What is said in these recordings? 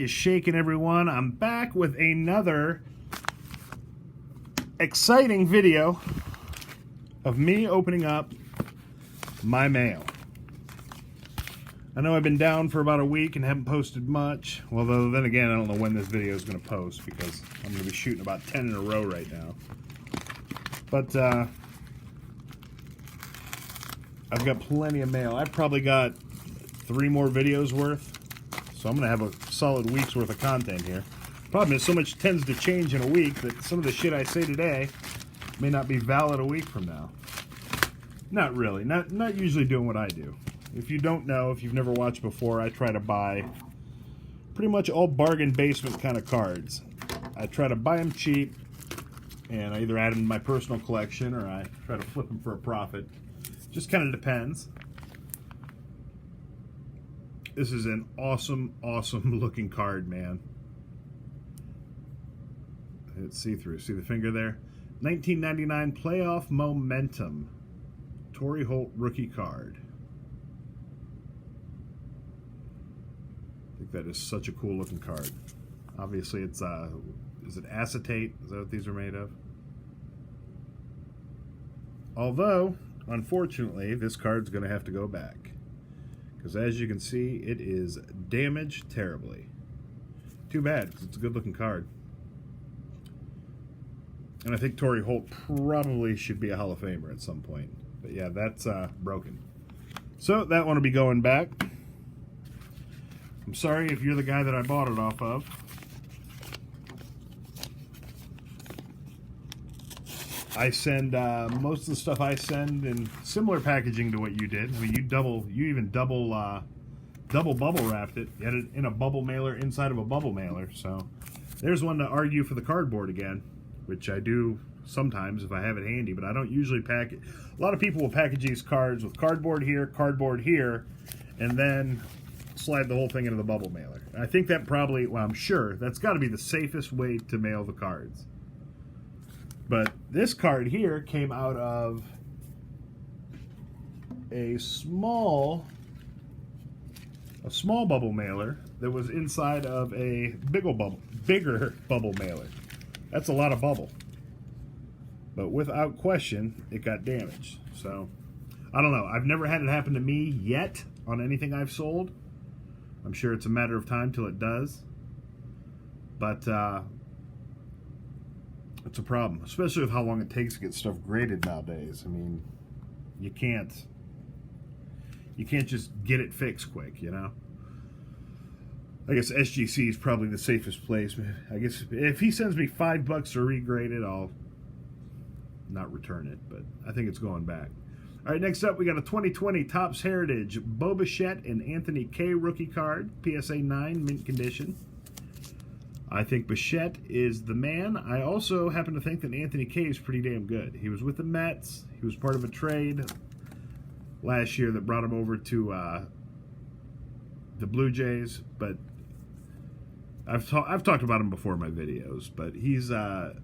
is shaking, everyone? I'm back with another exciting video of me opening up my mail. I know I've been down for about a week and haven't posted much. Well, then again, I don't know when this video is going to post because I'm going to be shooting about 10 in a row right now. But I've got plenty of mail. I've probably got 3 more videos worth. So I'm going to have a solid week's worth of content here. Problem is, so much tends to change in a week that some of the shit I say today may not be valid a week from now. Not really. Not usually doing what I do. If you don't know, if you've never watched before, I try to buy pretty much all bargain basement kind of cards. I try to buy them cheap, and I either add them to my personal collection or I try to flip them for a profit. Just kind of depends. This is an awesome, awesome looking card, man. It's see-through. See the finger there? 1999 Playoff Momentum. Torrey Holt rookie card. I think that is such a cool looking card. Obviously it's, is it acetate? Is that what these are made of? Although, unfortunately, this card's going to have to go back. Because as you can see, it is damaged terribly. Too bad, because it's a good looking card. And I think Torrey Holt probably should be a Hall of Famer at some point. But yeah, that's broken. So that one will be going back. I'm sorry if you're the guy that I bought it off of. I send most of the stuff I send in similar packaging to what you did. I mean, you even double bubble wrapped it. You had it in a bubble mailer inside of a bubble mailer. So there's one to argue for the cardboard again, which I do sometimes if I have it handy, but I don't usually pack it. A lot of people will package these cards with cardboard here, and then slide the whole thing into the bubble mailer. And I think that probably, well, I'm sure that's got to be the safest way to mail the cards. But this card here came out of a small bubble mailer that was inside of a bigger bubble mailer. That's a lot of bubble. But without question, it got damaged. So, I don't know. I've never had it happen to me yet on anything I've sold. I'm sure it's a matter of time till it does. But, it's a problem, especially with how long it takes to get stuff graded nowadays. I mean, you can't just get it fixed quick, you know? I guess SGC is probably the safest place. I guess if he sends me $5 to regrade it, I'll not return it, but I think it's going back. All right, next up, we got a 2020 Topps Heritage Bo Bichette and Anthony K rookie card, PSA 9, mint condition. I think Bichette is the man. I also happen to think that Anthony K is pretty damn good. He was with the Mets. He was part of a trade last year that brought him over to the Blue Jays, but I've talked about him before in my videos, but he's a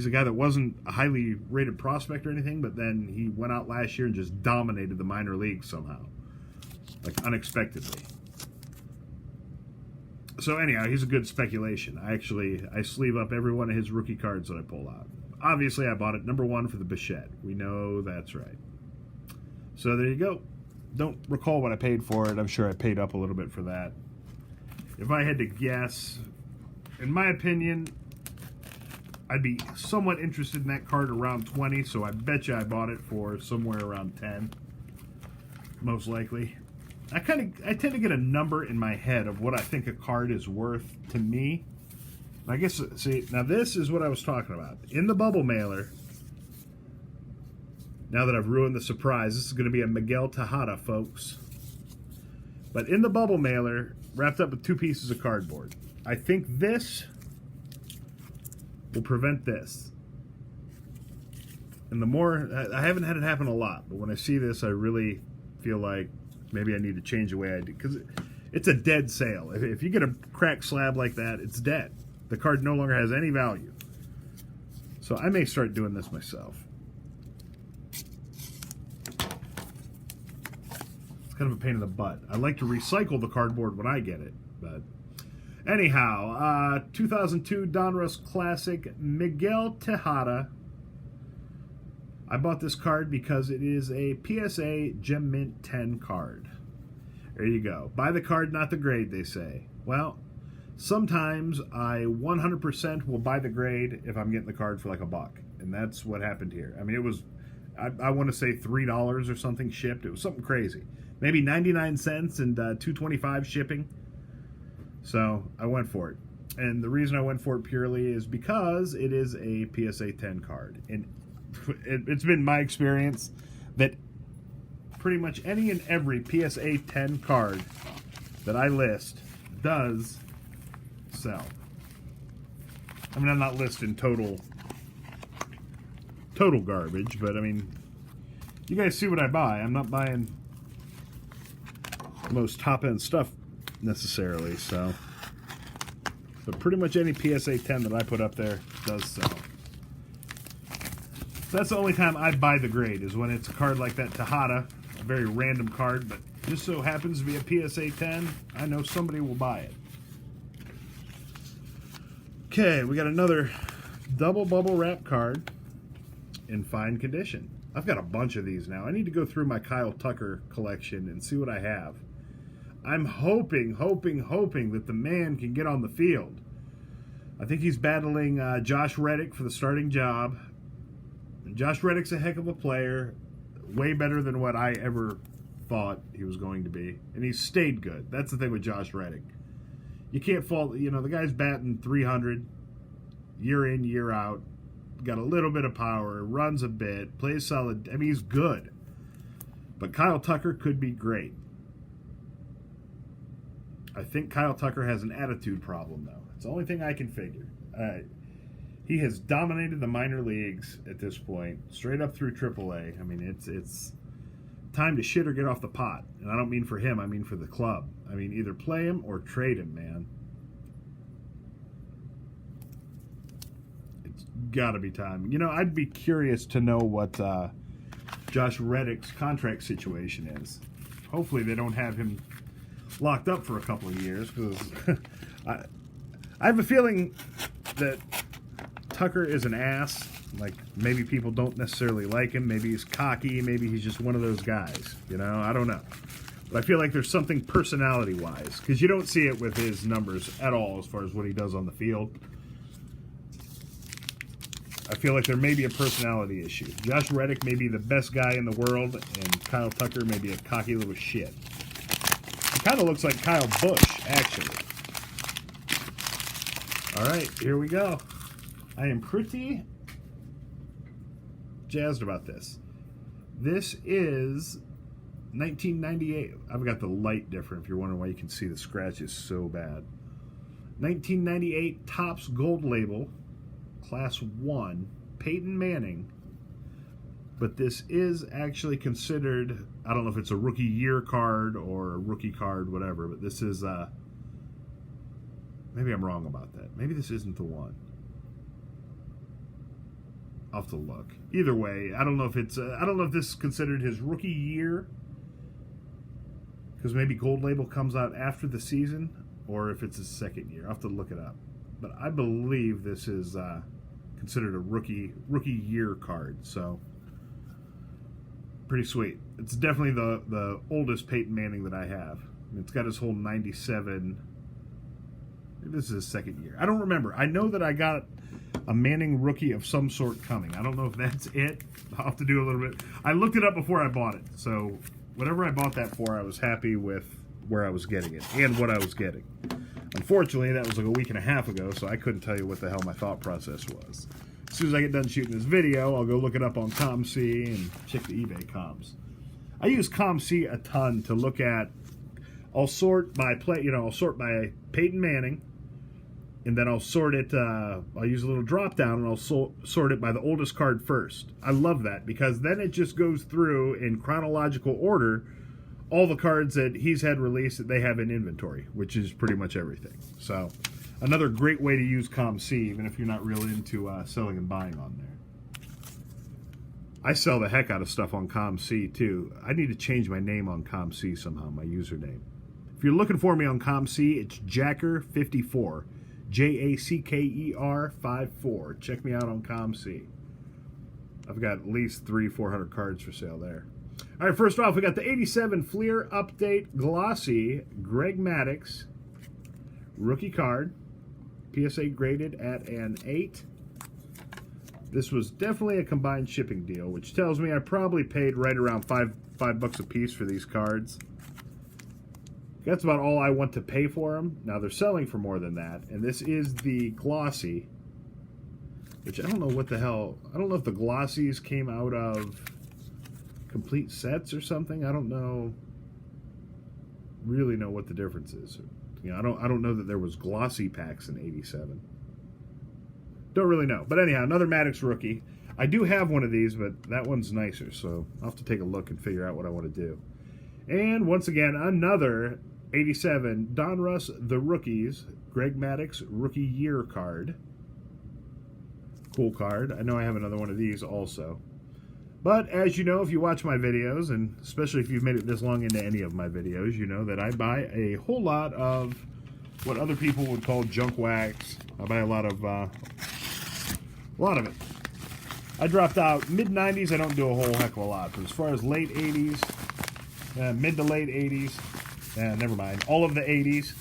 guy that wasn't a highly rated prospect or anything, but then he went out last year and just dominated the minor leagues somehow, like unexpectedly. So anyhow, he's a good speculation. I sleeve up every one of his rookie cards that I pull out. Obviously, I bought it #1 for the Bichette. We know that's right. So there you go. Don't recall what I paid for it. I'm sure I paid up a little bit for that. If I had to guess, in my opinion, I'd be somewhat interested in that card around 20, so I bet you I bought it for somewhere around 10, most likely. I tend to get a number in my head of what I think a card is worth to me. I guess, see, now this is what I was talking about. In the bubble mailer, now that I've ruined the surprise, this is going to be a Miguel Tejada, folks. But in the bubble mailer, wrapped up with 2 pieces of cardboard. I think this will prevent this. And the more, I haven't had it happen a lot, but when I see this, I really feel like maybe I need to change the way I do, because it's a dead sale. If you get a cracked slab like that, it's dead. The card no longer has any value. So I may start doing this myself. It's kind of a pain in the butt. I like to recycle the cardboard when I get it, but Anyhow, 2002 Donruss Classic, Miguel Tejada. I bought this card because it is a PSA Gem Mint 10 card. There you go. Buy the card, not the grade, they say. Well, sometimes I 100% will buy the grade if I'm getting the card for like $1. And that's what happened here. I mean, it was, I want to say $3 or something shipped. It was something crazy. Maybe 99 cents and $2.25 shipping. So I went for it. And the reason I went for it purely is because it is a PSA 10 card. And it's been my experience that pretty much any and every PSA 10 card that I list does sell. I mean, I'm not listing total garbage, but I mean, you guys see what I buy. I'm not buying the most top-end stuff necessarily, so. But pretty much any PSA 10 that I put up there does sell. So that's the only time I buy the grade, is when it's a card like that Tejada, a very random card, but just so happens to be a PSA 10, I know somebody will buy it. Okay, we got another double bubble wrap card in fine condition. I've got a bunch of these now. I need to go through my Kyle Tucker collection and see what I have. I'm hoping that the man can get on the field. I think he's battling Josh Reddick for the starting job. And Josh Reddick's a heck of a player, way better than what I ever thought he was going to be. And he's stayed good. That's the thing with Josh Reddick. You can't fault, you know, the guy's batting 300 year in, year out. Got a little bit of power, runs a bit, plays solid. I mean, he's good. But Kyle Tucker could be great. I think Kyle Tucker has an attitude problem, though. It's the only thing I can figure. He has dominated the minor leagues at this point, straight up through AAA. I mean, it's time to shit or get off the pot. And I don't mean for him, I mean for the club. I mean, either play him or trade him, man. It's got to be time. You know, I'd be curious to know what Josh Reddick's contract situation is. Hopefully they don't have him locked up for a couple of years, because I have a feeling that Tucker is an ass. Like, maybe people don't necessarily like him. Maybe he's cocky. Maybe he's just one of those guys. You know, I don't know. But I feel like there's something personality-wise, because you don't see it with his numbers at all as far as what he does on the field. I feel like there may be a personality issue. Josh Reddick may be the best guy in the world, and Kyle Tucker may be a cocky little shit. He kind of looks like Kyle Busch, actually. All right, here we go. I am pretty jazzed about this. This is 1998. I've got the light different if you're wondering why you can see the scratches so bad. 1998 Topps Gold Label, Class 1, Peyton Manning. But this is actually considered, I don't know if it's a rookie year card or a rookie card, whatever, but this is, maybe I'm wrong about that. Maybe this isn't the one. I'll have to look. Either way, I don't know if it's, I don't know if this is considered his rookie year, because maybe Gold Label comes out after the season, or if it's his second year. I'll have to look it up. But I believe this is considered a rookie year card, so pretty sweet. It's definitely the oldest Peyton Manning that I have. I mean, it's got his whole 97. Maybe this is his second year. I don't remember. I know that I got a Manning rookie of some sort coming. I don't know if that's it. I'll have to do a little bit. I looked it up before I bought it, so whatever I bought that for, I was happy with where I was getting it and what I was getting. Unfortunately, that was like a week and a half ago, so I couldn't tell you what the hell my thought process was. As soon as I get done shooting this video, I'll go look it up on ComC and check the eBay comps. I use ComC a ton to look at. I'll sort by I'll sort by Peyton Manning, and then I'll sort it. I'll use a little drop down, and I'll sort it by the oldest card first. I love that because then it just goes through in chronological order all the cards that he's had released that they have in inventory, which is pretty much everything. So another great way to use ComC, even if you're not really into selling and buying on there. I sell the heck out of stuff on ComC too. I need to change my name on ComC somehow, my username. If you're looking for me on ComC, it's Jacker54. Jacker54. Check me out on ComC. I've got at least 300-400 cards for sale there. All right, first off, we got the 87 Fleer Update Glossy Greg Maddux rookie card. PSA graded at an 8. This was definitely a combined shipping deal, which tells me I probably paid right around $5 a piece for these cards. That's about all I want to pay for them. Now they're selling for more than that, and this is the Glossy, which I don't know what the hell. I don't know if the Glossies came out of complete sets or something. I don't know. Really know what the difference is. You know, I don't know that there was Glossy packs in '87. Don't really know. But anyhow, another Maddux rookie. I do have one of these, but that one's nicer, so I'll have to take a look and figure out what I want to do. And once again, another 87 Donruss The Rookies Greg Maddux Rookie Year card. Cool card. I know I have another one of these also. But as you know, if you watch my videos, and especially if you've made it this long into any of my videos, you know that I buy a whole lot of what other people would call junk wax. I buy a lot of it. I dropped out mid-90s. I don't do a whole heck of a lot. But as far as late 80s, mid to late 80s, never mind. All of the 80s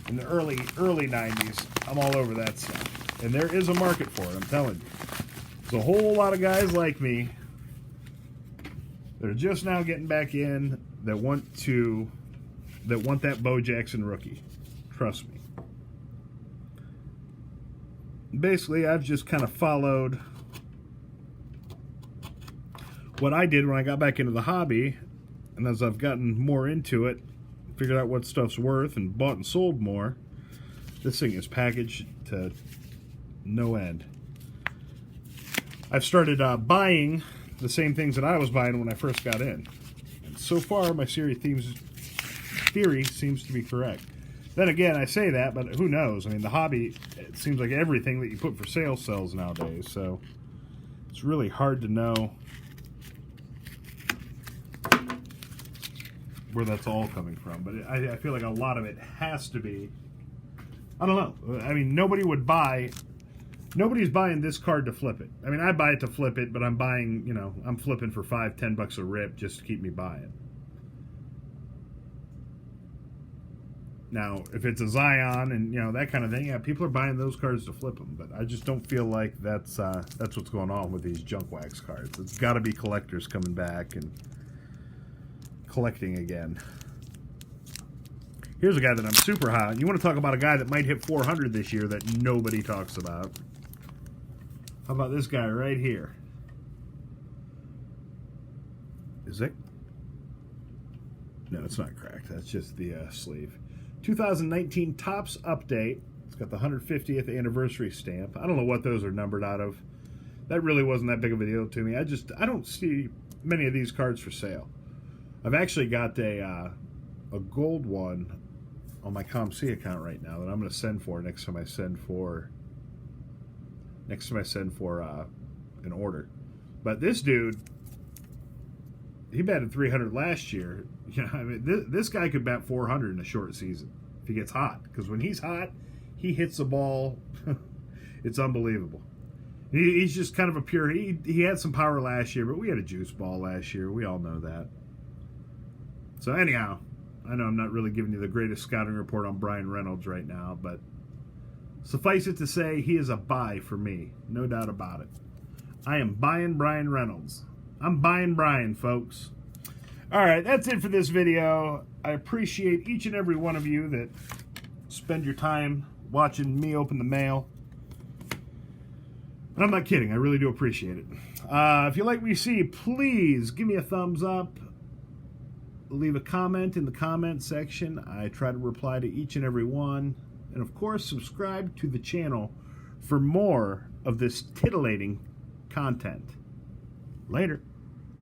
and the early 90s, I'm all over that stuff. And there is a market for it, I'm telling you. There's a whole lot of guys like me that are just now getting back in that want that Bo Jackson rookie. Trust me. Basically, I've just kind of followed what I did when I got back into the hobby, and as I've gotten more into it, figured out what stuff's worth and bought and sold more. This thing is packaged to no end. I've started buying the same things that I was buying when I first got in. And so far, my theory seems to be correct. Then again, I say that, but who knows? I mean, the hobby, it seems like everything that you put for sale sells nowadays, so it's really hard to know where that's all coming from. But I feel like a lot of it has to be, I don't know. I mean, nobody's buying this card to flip it. I mean, I buy it to flip it, but I'm buying, you know, I'm flipping for $5-10 a rip just to keep me buying. Now, if it's a Zion and, you know, that kind of thing, yeah, people are buying those cards to flip them. But I just don't feel like that's what's going on with these junk wax cards. It's got to be collectors coming back and collecting again. Here's a guy that I'm super high on. You want to talk about a guy that might hit 400 this year that nobody talks about. How about this guy right here? Is it? No, it's not cracked. That's just the sleeve. 2019 Topps Update. It's got the 150th anniversary stamp. I don't know what those are numbered out of. That really wasn't that big of a deal to me. I don't see many of these cards for sale. I've actually got a gold one on my ComC account right now that I'm going to send for next time I send for an order. But this dude, he batted 300 last year. You know, I mean, this guy could bat 400 in a short season if he gets hot. Because when he's hot, he hits the ball. It's unbelievable. He's just kind of a pure. He had some power last year, but we had a juice ball last year. We all know that. So anyhow, I know I'm not really giving you the greatest scouting report on Brian Reynolds right now, but suffice it to say, he is a buy for me. No doubt about it. I am buying Brian Reynolds. I'm buying Brian, folks. All right, that's it for this video. I appreciate each and every one of you that spend your time watching me open the mail. And I'm not kidding. I really do appreciate it. If you like what you see, please give me a thumbs up. Leave a comment in the comment section. I try to reply to each and every one. And of course, subscribe to the channel for more of this titillating content. Later.